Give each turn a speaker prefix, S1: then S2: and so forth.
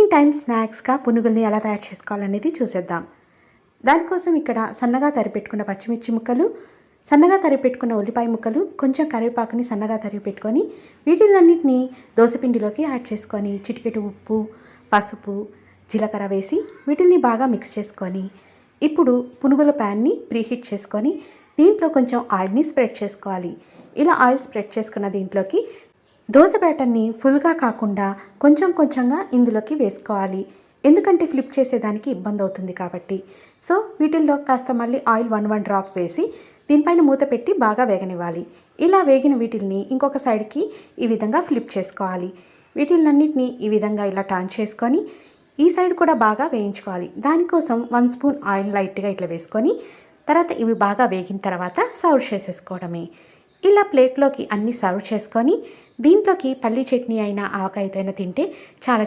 S1: Evening time స్నాక్స్గా పునుగుల్ని ఎలా తయారు చేసుకోవాలనేది చూసేద్దాం. దానికోసం ఇక్కడ సన్నగా తరిపెట్టుకున్న పచ్చిమిర్చి ముక్కలు, సన్నగా తరిపెట్టుకున్న ఉల్లిపాయ ముక్కలు, కొంచెం కరివేపాకుని సన్నగా తరిపెట్టుకొని వీటిలన్నింటినీ దోసపిండిలోకి యాడ్ చేసుకొని చిటికెడు ఉప్పు, పసుపు, జీలకర్ర వేసి వీటిల్ని బాగా మిక్స్ చేసుకొని ఇప్పుడు పునుగుల ప్యాన్ని ప్రీహీట్ చేసుకొని దీంట్లో కొంచెం ఆయిల్ని స్ప్రెడ్ చేసుకోవాలి. ఇలా ఆయిల్ స్ప్రెడ్ చేసుకున్న దీంట్లోకి దోశ బ్యాటర్ని ఫుల్గా కాకుండా కొంచెం కొంచెంగా ఇందులోకి వేసుకోవాలి. ఎందుకంటే ఫ్లిప్ చేసేదానికి ఇబ్బంది అవుతుంది కాబట్టి. సో వీటిల్లో కాస్త మళ్ళీ ఆయిల్ 1 డ్రాప్ వేసి దీనిపైన మూత పెట్టి బాగా వేగనివ్వాలి. ఇలా వేగిన వీటిల్ని ఇంకొక సైడ్కి ఈ విధంగా ఫ్లిప్ చేసుకోవాలి. వీటిలన్నింటినీ ఈ విధంగా ఇలా టర్న్ చేసుకొని ఈ సైడ్ కూడా బాగా వేయించుకోవాలి. దానికోసం 1 స్పూన్ ఆయిల్ లైట్గా ఇట్లా వేసుకొని తర్వాత ఇవి బాగా వేగిన తర్వాత సర్వ్ చేసేసుకోవడమే. ఇలా ప్లేట్లోకి అన్నీ సర్వ్ చేసుకొని దీంట్లోకి పల్లీ చట్నీ అయినా ఆవకాయతో అయినా తింటే చాలా